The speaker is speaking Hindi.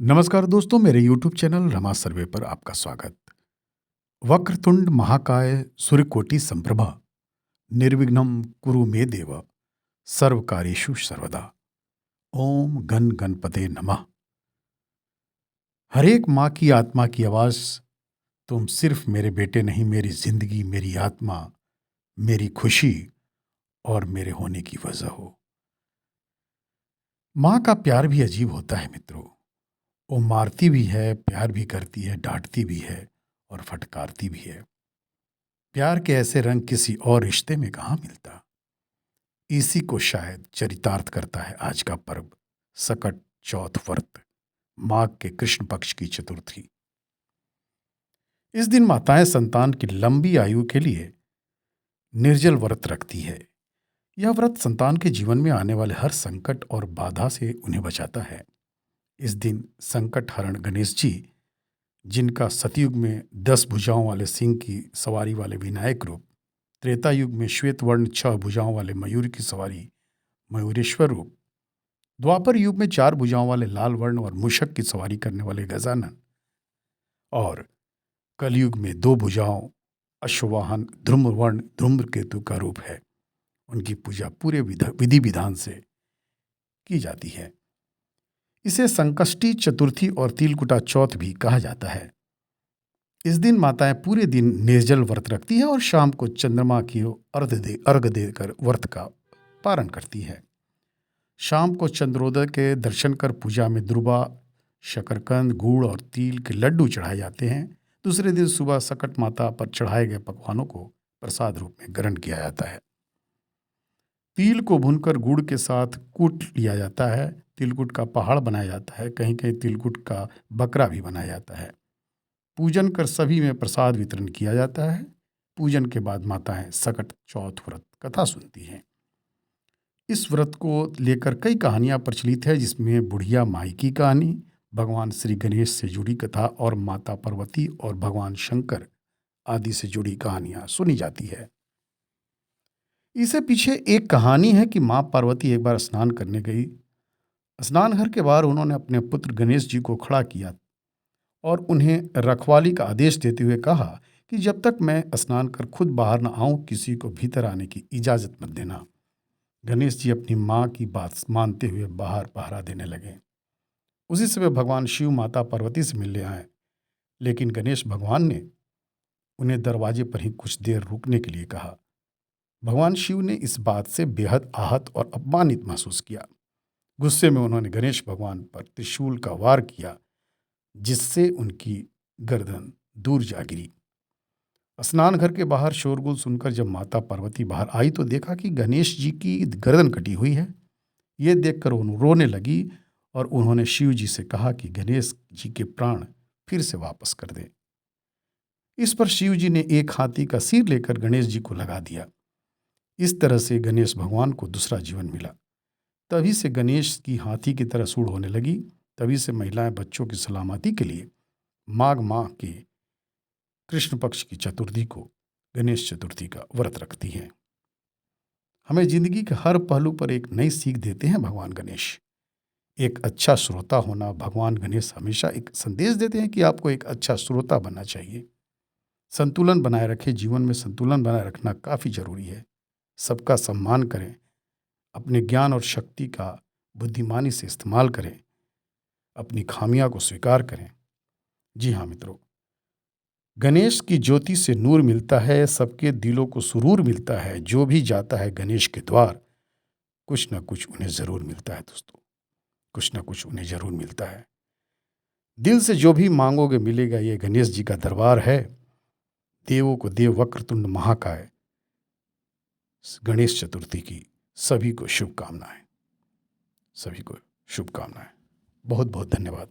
नमस्कार दोस्तों, मेरे YouTube चैनल रमा सर्वे पर आपका स्वागत। वक्रतुंड महाकाय सूर्यकोटि संप्रभा निर्विघ्नं कुरु मे देव सर्वकार्येषु सर्वदा। ओम गण गणपते नमः। हर एक माँ की आत्मा की आवाज़ तुम सिर्फ मेरे बेटे नहीं, मेरी जिंदगी, मेरी आत्मा, मेरी खुशी और मेरे होने की वजह हो। माँ का प्यार भी अजीब होता है मित्रों। वो मारती भी है, प्यार भी करती है, डांटती भी है और फटकारती भी है। प्यार के ऐसे रंग किसी और रिश्ते में कहाँ मिलता। इसी को शायद चरितार्थ करता है आज का पर्व सकट चौथ व्रत, माघ के कृष्ण पक्ष की चतुर्थी। इस दिन माताएं संतान की लंबी आयु के लिए निर्जल व्रत रखती है। यह व्रत संतान के जीवन में आने वाले हर संकट और बाधा से उन्हें बचाता है। इस दिन संकट हरण गणेश जी, जिनका सतयुग में 10 भुजाओं वाले सिंह की सवारी वाले विनायक रूप, त्रेता युग में श्वेत वर्ण 6 भुजाओं वाले मयूर की सवारी मयूरेश्वर रूप, द्वापर युग में 4 भुजाओं वाले लाल वर्ण और मूषक की सवारी करने वाले गजानन, और कलयुग में 2 भुजाओं अश्ववाहन ध्रुमवर्ण धूम्रकेतु का रूप है। उनकी पूजा पूरे विधि विधान से की जाती है। इसे संकष्टी चतुर्थी और तिलकुटा चौथ भी कहा जाता है। इस दिन माताएं पूरे दिन निर्जल व्रत रखती है और शाम को चंद्रमा की अर्घ देकर व्रत का पारण करती है। शाम को चंद्रोदय के दर्शन कर पूजा में दुर्वा, शकरकंद, गुड़ और तिल के लड्डू चढ़ाए जाते हैं। दूसरे दिन सुबह सकट माता पर चढ़ाए गए पकवानों को प्रसाद रूप में ग्रहण किया जाता है। तिल को भूनकर गुड़ के साथ कूट लिया जाता है। तिलकुट का पहाड़ बनाया जाता है। कहीं कहीं तिलकुट का बकरा भी बनाया जाता है। पूजन कर सभी में प्रसाद वितरण किया जाता है। पूजन के बाद माताएं सकट चौथ व्रत कथा सुनती हैं। इस व्रत को लेकर कई कहानियां प्रचलित है, जिसमें बुढ़िया माई की कहानी, भगवान श्री गणेश से जुड़ी कथा और माता पार्वती और भगवान शंकर आदि से जुड़ी कहानियां सुनी जाती है। इससे पीछे एक कहानी है कि माँ पार्वती एक बार स्नान करने गई। स्नान घर के बाहर उन्होंने अपने पुत्र गणेश जी को खड़ा किया और उन्हें रखवाली का आदेश देते हुए कहा कि जब तक मैं स्नान कर खुद बाहर न आऊं, किसी को भीतर आने की इजाजत मत देना। गणेश जी अपनी माँ की बात मानते हुए बाहर पहरा देने लगे। उसी समय भगवान शिव माता पार्वती से मिलने आए, लेकिन गणेश भगवान ने उन्हें दरवाजे पर ही कुछ देर रुकने के लिए कहा। भगवान शिव ने इस बात से बेहद आहत और अपमानित महसूस किया। गुस्से में उन्होंने गणेश भगवान पर त्रिशूल का वार किया, जिससे उनकी गर्दन दूर जा गिरी। स्नान घर के बाहर शोरगुल सुनकर जब माता पार्वती बाहर आई तो देखा कि गणेश जी की गर्दन कटी हुई है। ये देखकर वो रोने लगी और उन्होंने शिव जी से कहा कि गणेश जी के प्राण फिर से वापस कर दें। इस पर शिव जी ने एक हाथी का सिर लेकर गणेश जी को लगा दिया। इस तरह से गणेश भगवान को दूसरा जीवन मिला। तभी से गणेश की हाथी की तरह सूढ़ होने लगी। तभी से महिलाएं बच्चों की सलामती के लिए माघ माह के कृष्ण पक्ष की चतुर्थी को गणेश चतुर्थी का व्रत रखती हैं। हमें जिंदगी के हर पहलू पर एक नई सीख देते हैं भगवान गणेश। एक अच्छा श्रोता होना, भगवान गणेश हमेशा एक संदेश देते हैं कि आपको एक अच्छा श्रोता बनना चाहिए। संतुलन बनाए रखें। जीवन में संतुलन बनाए रखना काफ़ी जरूरी है। सबका सम्मान करें, अपने ज्ञान और शक्ति का बुद्धिमानी से इस्तेमाल करें, अपनी खामियां को स्वीकार करें। जी हाँ मित्रों, गणेश की ज्योति से नूर मिलता है, सबके दिलों को सुरूर मिलता है। जो भी जाता है गणेश के द्वार, कुछ ना कुछ उन्हें ज़रूर मिलता है दोस्तों, कुछ ना कुछ उन्हें ज़रूर मिलता है। दिल से जो भी मांगोगे मिलेगा। ये गणेश जी का दरबार है। देवों को देव वक्रतुंड महाकाय गणेश चतुर्थी की सभी को शुभकामनाएं, सभी को शुभकामनाएं। बहुत बहुत धन्यवाद।